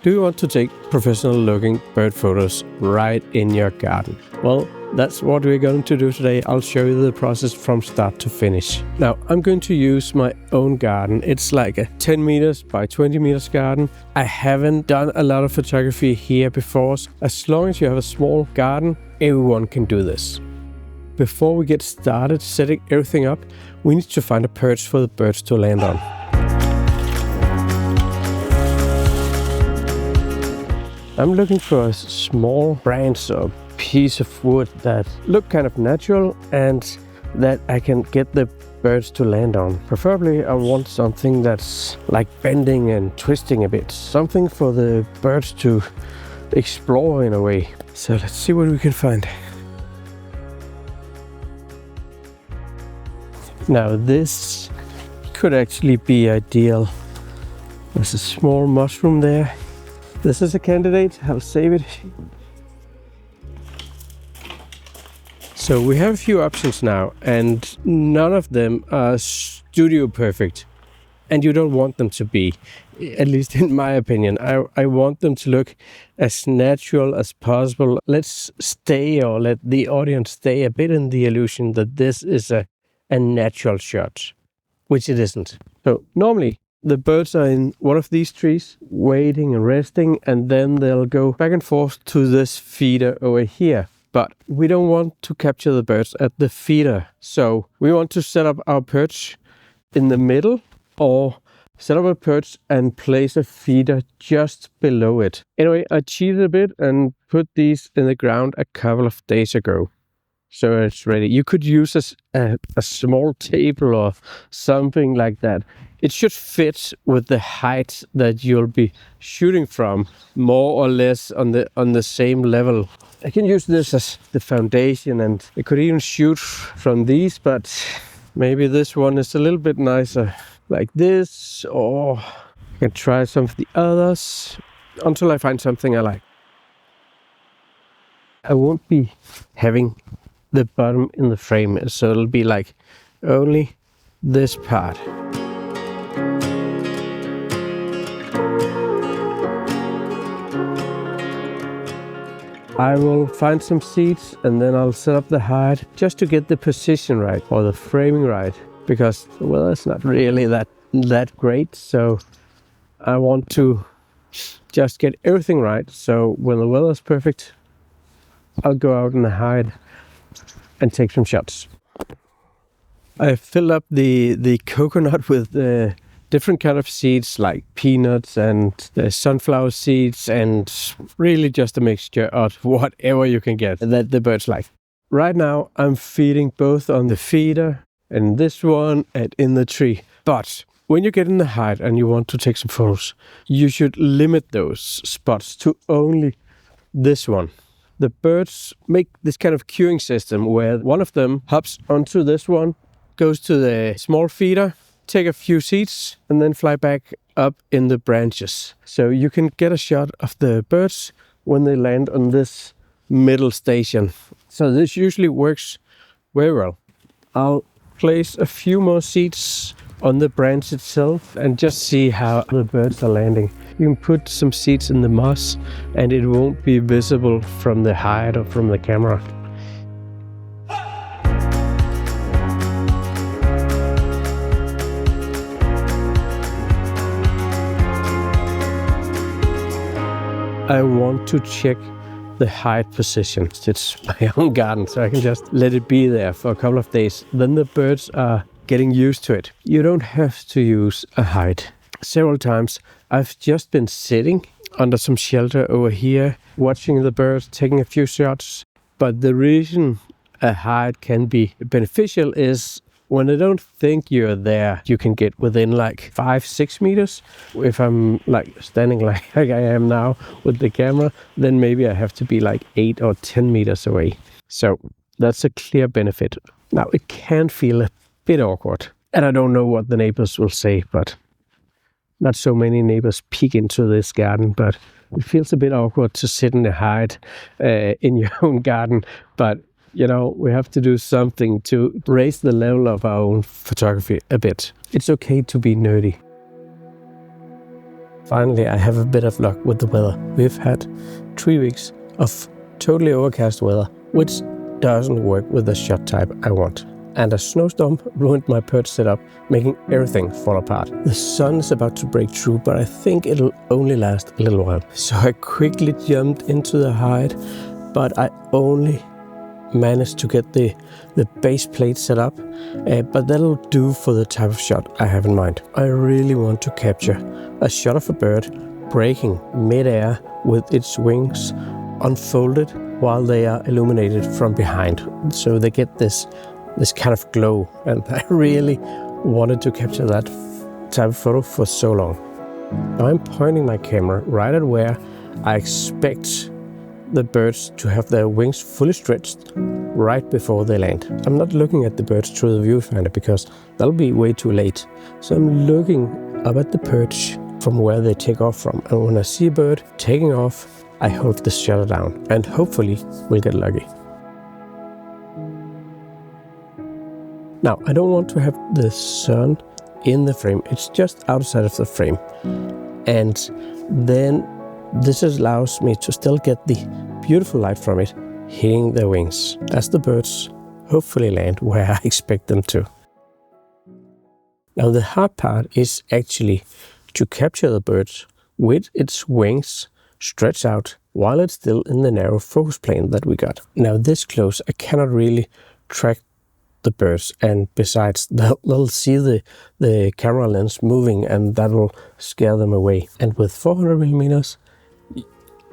Do you want to take professional looking bird photos right in your garden? Well, that's what we're going to do today. I'll show you the process from start to finish. Now, I'm going to use my own garden. It's like a 10 meters by 20 meters garden. I haven't done a lot of photography here before. As long as you have a small garden, everyone can do this. Before we get started setting everything up, we need to find a perch for the birds to land on. I'm looking for a small branch or piece of wood that look kind of natural and that I can get the birds to land on. Preferably I want something that's like bending and twisting a bit. Something for the birds to explore in a way. So let's see what we can find. Now this could actually be ideal. There's a small mushroom there. This is a candidate, I'll save it. So we have a few options now, and none of them are studio perfect. And you don't want them to be, at least in my opinion. I want them to look as natural as possible. Let's stay, or let the audience stay a bit in the illusion that this is a natural shot, which it isn't. So normally, the birds are in one of these trees, waiting and resting, and then they'll go back and forth to this feeder over here. But we don't want to capture the birds at the feeder. So we want to set up our perch in the middle, or set up a perch and place a feeder just below it. Anyway, I cheated a bit and put these in the ground a couple of days ago. So it's ready. You could use a small table or something like that. It should fit with the height that you'll be shooting from, more or less on the same level. I can use this as the foundation, and I could even shoot from these, but maybe this one is a little bit nicer like this, or I can try some of the others until I find something I like. I won't be having the bottom in the frame, so it'll be like only this part. I will find some seats and then I'll set up the hide just to get the position right, or the framing right, because the weather is not really that great. So I want to just get everything right. So when the weather is perfect, I'll go out in the hide and take some shots. I filled up the coconut with different kind of seeds like peanuts and sunflower seeds, and really just a mixture of whatever you can get that the birds like. Right now I'm feeding both on the feeder and this one and in the tree. But when you get in the hide and you want to take some photos, you should limit those spots to only this one. The birds make this kind of queuing system where one of them hops onto this one, goes to the small feeder, take a few seats, and then fly back up in the branches. So you can get a shot of the birds when they land on this middle station. So this usually works very well. I'll place a few more seats on the branch itself and just see how the birds are landing. You can put some seats in the moss and it won't be visible from the hide or from the camera. I want to check the hide position. It's my own garden, so I can just let it be there for a couple of days. Then the birds are getting used to it. You don't have to use a hide. Several times I've just been sitting under some shelter over here, watching the birds, taking a few shots. But the reason a hide can be beneficial is when they don't think you're there, you can get within like 5-6 meters. If I'm like standing like I am now with the camera, then maybe I have to be like 8 or 10 meters away. So that's a clear benefit. Now it can feel a bit awkward, and I don't know what the neighbors will say, but not so many neighbors peek into this garden, but it feels a bit awkward to sit in the hide in your own garden. But you know, we have to do something to raise the level of our own photography a bit. It's okay to be nerdy. Finally, I have a bit of luck with the weather. We've had 3 weeks of totally overcast weather, which doesn't work with the shot type I want. And a snowstorm ruined my perch setup, making everything fall apart. The sun is about to break through, but I think it'll only last a little while. So I quickly jumped into the hide, but I only managed to get the base plate set up, but that'll do for the type of shot I have in mind. I really want to capture a shot of a bird breaking mid-air with its wings unfolded while they are illuminated from behind. So they get this kind of glow, and I really wanted to capture that type of photo for so long. Now I'm pointing my camera right at where I expect the birds to have their wings fully stretched right before they land. I'm not looking at the birds through the viewfinder because that'll be way too late. So I'm looking up at the perch from where they take off from. And when I see a bird taking off, I hold the shutter down and hopefully we'll get lucky. Now, I don't want to have the sun in the frame. It's just outside of the frame. And then this allows me to still get the beautiful light from it hitting their wings as the birds hopefully land where I expect them to. Now the hard part is actually to capture the birds with its wings stretched out while it's still in the narrow focus plane that we got. Now this close I cannot really track the birds, and besides they'll see the camera lens moving and that will scare them away. And with 400mm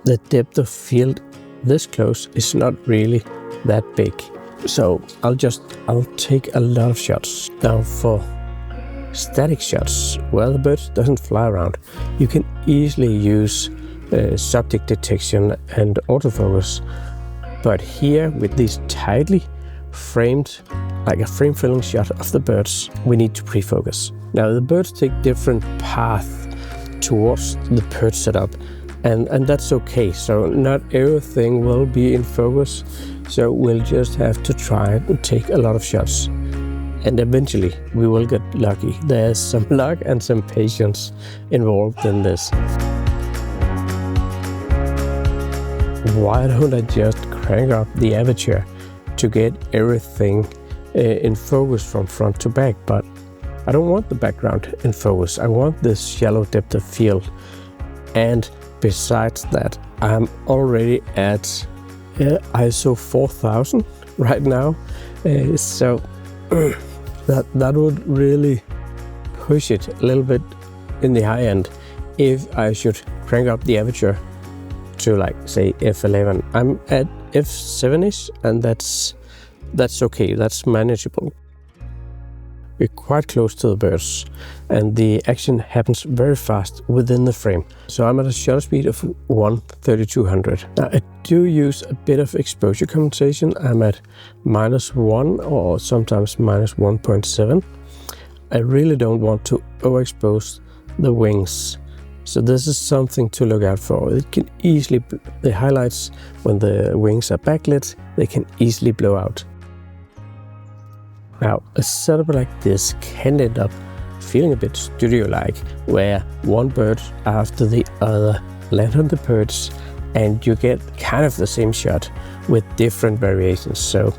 the depth of field this close is not really that big. So I'll take a lot of shots. Now for static shots where the bird doesn't fly around, you can easily use subject detection and autofocus. But here with these tightly framed, like a frame filling shot of the birds, we need to pre-focus. Now the birds take different paths towards the perch setup, and that's okay. So not everything will be in focus, so we'll just have to try and take a lot of shots. And eventually we will get lucky. There's some luck and some patience involved in this. Why don't I just crank up the aperture to get everything in focus from front to back? But I don't want the background in focus. I want this shallow depth of field. And besides that, I'm already at ISO 4000 right now. So that would really push it a little bit in the high end if I should crank up the aperture to, like, say f11. I'm at f7ish, and that's okay, that's manageable. We're quite close to the birds and the action happens very fast within the frame. So I'm at a shutter speed of 1/3200. Now I do use a bit of exposure compensation. I'm at -1 or sometimes -1.7. I really don't want to overexpose the wings. So this is something to look out for. It can easily, the highlights when the wings are backlit, they can easily blow out. Now, a setup like this can end up feeling a bit studio-like, where one bird after the other land on the perch and you get kind of the same shot with different variations. So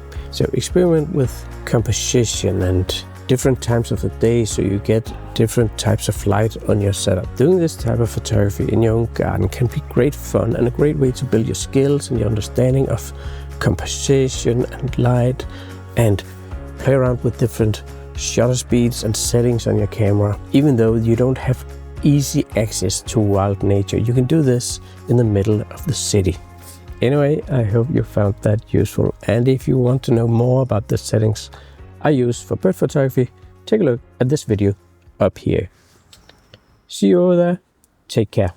experiment with composition and different times of the day so you get different types of light on your setup. Doing this type of photography in your own garden can be great fun and a great way to build your skills and your understanding of composition and light, and play around with different shutter speeds and settings on your camera. Even though you don't have easy access to wild nature, you can do this in the middle of the city. Anyway, I hope you found that useful, and if you want to know more about the settings I use for bird photography, take a look at this video up here. See you over there. Take care.